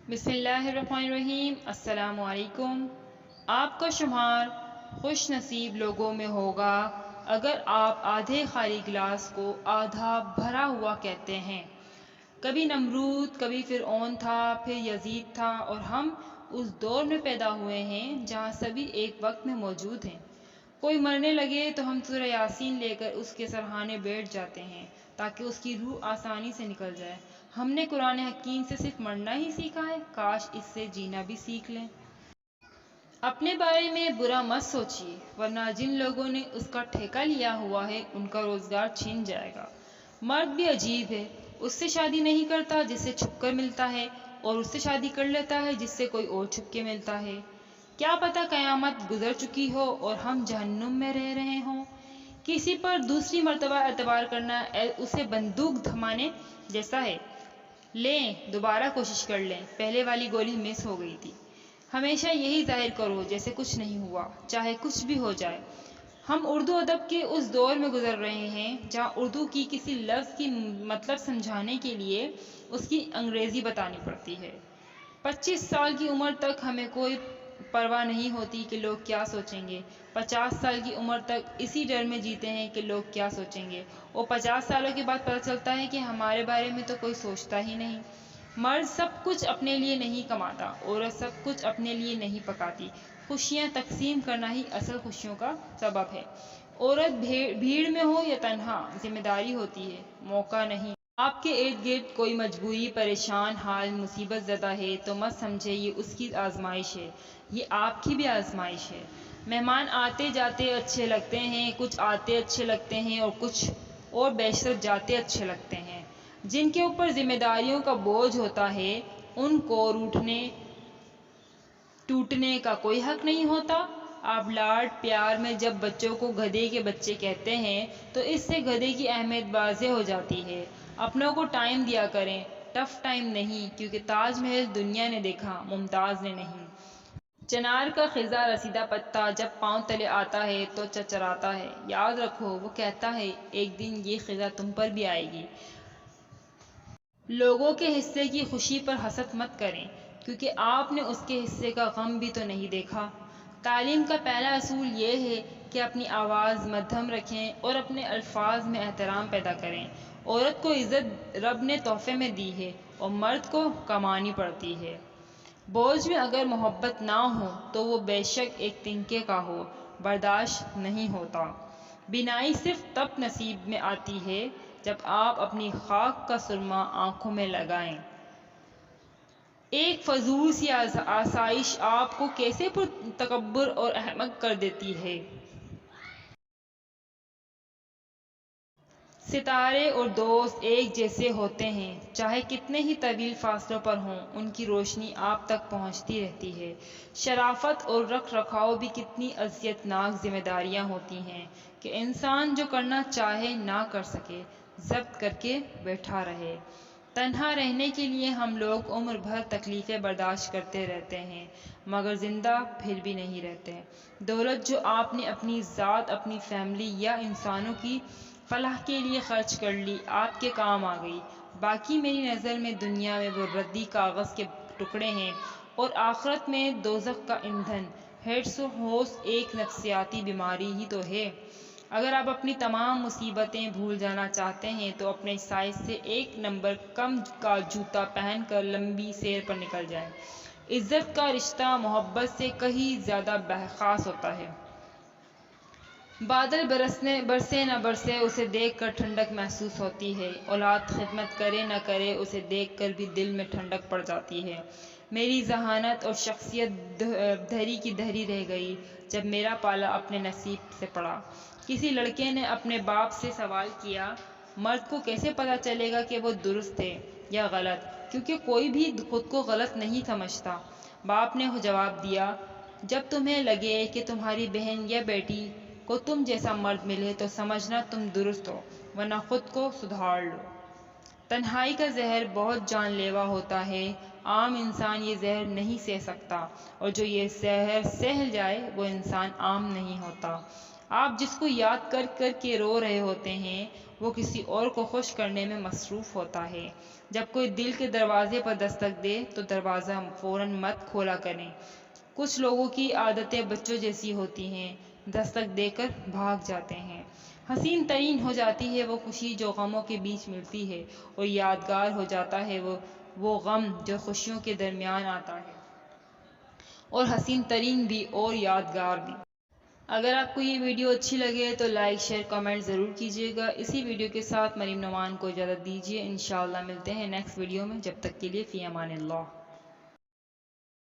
بسم اللہ الرحمن الرحیم۔ السلام علیکم۔ آپ کا شمار خوش نصیب لوگوں میں ہوگا اگر آپ آدھے خالی گلاس کو آدھا بھرا ہوا کہتے ہیں۔ کبھی نمرود، کبھی فرعون تھا، پھر یزید تھا، اور ہم اس دور میں پیدا ہوئے ہیں جہاں سبھی ایک وقت میں موجود ہیں۔ کوئی مرنے لگے تو ہم سورہ یاسین لے کر اس کے سرہانے بیٹھ جاتے ہیں تاکہ اس کی روح آسانی سے نکل جائے۔ ہم نے قرآن حکیم سے صرف مرنا ہی سیکھا ہے، کاش اس سے جینا بھی سیکھ لیں۔ اپنے بارے میں برا مت سوچیے، ورنہ جن لوگوں نے اس کا ٹھیکہ لیا ہوا ہے ان کا روزگار چھن جائے گا۔ مرد بھی عجیب ہے، اس سے شادی نہیں کرتا جس سے چھپ کر ملتا ہے، اور اس سے شادی کر لیتا ہے جس سے کوئی اور چھپ کے ملتا ہے۔ کیا پتہ قیامت گزر چکی ہو اور ہم جہنم میں رہ رہے ہوں۔ کسی پر دوسری مرتبہ اعتبار کرنا اسے بندوق دھمانے جیسا ہے۔ لیں، دوبارہ کوشش کر لیں، پہلے والی گولی مس ہو گئی تھی۔ ہمیشہ یہی ظاہر کرو جیسے کچھ نہیں ہوا، چاہے کچھ بھی ہو جائے۔ ہم اردو ادب کے اس دور میں گزر رہے ہیں جہاں اردو کی کسی لفظ کی مطلب سمجھانے کے لیے اس کی انگریزی بتانی پڑتی ہے۔ 25 سال کی عمر تک ہمیں کوئی پرواہ نہیں ہوتی کہ لوگ کیا سوچیں گے۔ 50 سال کی عمر تک اسی ڈر میں جیتے ہیں کہ لوگ کیا سوچیں گے، اور 50 سالوں کے بعد پتہ چلتا ہے کہ ہمارے بارے میں تو کوئی سوچتا ہی نہیں۔ مرد سب کچھ اپنے لیے نہیں کماتا، عورت سب کچھ اپنے لیے نہیں پکاتی۔ خوشیاں تقسیم کرنا ہی اصل خوشیوں کا سبب ہے۔ عورت بھیڑ میں ہو یا تنہا، ذمہ داری ہوتی ہے، موقع نہیں۔ آپ کے ارد گرد کوئی مجبوری، پریشان حال، مصیبت زدہ ہے تو مت سمجھے یہ اس کی آزمائش ہے، یہ آپ کی بھی آزمائش ہے۔ مہمان آتے جاتے اچھے لگتے ہیں، کچھ آتے اچھے لگتے ہیں اور کچھ اور بیشتر جاتے اچھے لگتے ہیں۔ جن کے اوپر ذمہ داریوں کا بوجھ ہوتا ہے ان کو روٹنے ٹوٹنے کا کوئی حق نہیں ہوتا۔ آپ لاڈ پیار میں جب بچوں کو گدھے کے بچے کہتے ہیں تو اس سے گدھے کی اہمیت واضح ہو جاتی ہے۔ اپنوں کو ٹائم دیا کریں، ٹف ٹائم نہیں، کیونکہ تاج محل دنیا نے دیکھا، ممتاز نے نہیں۔ چنار کا خزاں رسیدہ پتا جب پاؤں تلے آتا ہے تو چرچراتا ہے۔ یاد رکھو، وہ کہتا ہے ایک دن یہ خزاں تم پر بھی آئے گی۔ لوگوں کے حصے کی خوشی پر حسد مت کریں، کیونکہ آپ نے اس کے حصے کا غم بھی تو نہیں دیکھا۔ تعلیم کا پہلا اصول یہ ہے کہ اپنی آواز مدھم رکھیں اور اپنے الفاظ میں احترام پیدا کریں۔ عورت کو عزت رب نے تحفے میں دی ہے اور مرد کو کمانی پڑتی ہے۔ بوجھ میں اگر محبت نہ ہو تو وہ بے شک ایک تنکے کا ہو، برداشت نہیں ہوتا۔ بینائی صرف تب نصیب میں آتی ہے جب آپ اپنی خاک کا سرما آنکھوں میں لگائیں۔ ایک فضول سی آسائش آپ کو کیسے تکبر اور احمق کر دیتی ہے۔ ستارے اور دوست ایک جیسے ہوتے ہیں، چاہے کتنے ہی طویل فاصلوں پر ہوں، ان کی روشنی آپ تک پہنچتی رہتی ہے۔ شرافت اور رکھ رکھاؤ بھی کتنی اذیت ناک ذمہ داریاں ہوتی ہیں کہ انسان جو کرنا چاہے نہ کر سکے، ضبط کر کے بیٹھا رہے۔ تنہا رہنے کے لیے ہم لوگ عمر بھر تکلیفیں برداشت کرتے رہتے ہیں، مگر زندہ پھر بھی نہیں رہتے۔ دولت جو آپ نے اپنی ذات، اپنی فیملی یا انسانوں کی فلاح کے لیے خرچ کر لی، آپ کے کام آ گئی۔ باقی میری نظر میں دنیا میں وہ ردی کاغذ کے ٹکڑے ہیں اور آخرت میں دوزخ کا ایندھن۔ ہرس و ہوس ایک نفسیاتی بیماری ہی تو ہے۔ اگر آپ اپنی تمام مصیبتیں بھول جانا چاہتے ہیں تو اپنے سائز سے 1 نمبر کم کا جوتا پہن کر لمبی سیر پر نکل جائیں۔ عزت کا رشتہ محبت سے کہیں زیادہ خاص ہوتا ہے۔ بادل برسے نہ برسے اسے دیکھ کر ٹھنڈک محسوس ہوتی ہے، اولاد خدمت کرے نہ کرے اسے دیکھ کر بھی دل میں ٹھنڈک پڑ جاتی ہے۔ میری ذہانت اور شخصیت دھری کی دھری رہ گئی جب میرا پالا اپنے نصیب سے پڑا۔ کسی لڑکے نے اپنے باپ سے سوال کیا، مرد کو کیسے پتہ چلے گا کہ وہ درست ہے یا غلط، کیونکہ کوئی بھی خود کو غلط نہیں سمجھتا۔ باپ نے جواب دیا، جب تمہیں لگے کہ تمہاری بہن یا بیٹی کو تم جیسا مرد ملے تو سمجھنا تم درست ہو، ورنہ خود کو سدھار لو۔ تنہائی کا زہر بہت جان لیوا ہوتا ہے، عام انسان یہ زہر نہیں سہ سکتا، اور جو یہ زہر سہ جائے وہ انسان عام نہیں ہوتا۔ آپ جس کو یاد کر کر کے رو رہے ہوتے ہیں وہ کسی اور کو خوش کرنے میں مصروف ہوتا ہے۔ جب کوئی دل کے دروازے پر دستک دے تو دروازہ فوراً مت کھولا کریں۔ کچھ لوگوں کی عادتیں بچوں جیسی ہوتی ہیں، دستک دے کر بھاگ جاتے ہیں۔ حسین ترین ہو جاتی ہے وہ خوشی جو غموں کے بیچ ملتی ہے، اور یادگار ہو جاتا ہے وہ غم جو خوشیوں کے درمیان آتا ہے، اور حسین ترین بھی اور یادگار بھی۔ اگر آپ کو یہ ویڈیو اچھی لگے تو لائک شیئر کمنٹ ضرور کیجیے گا۔ اسی ویڈیو کے ساتھ مریم نعمان کو اجازت دیجیے، انشاءاللہ ملتے ہیں نیکسٹ ویڈیو میں، جب تک کے لیے فی امان اللہ۔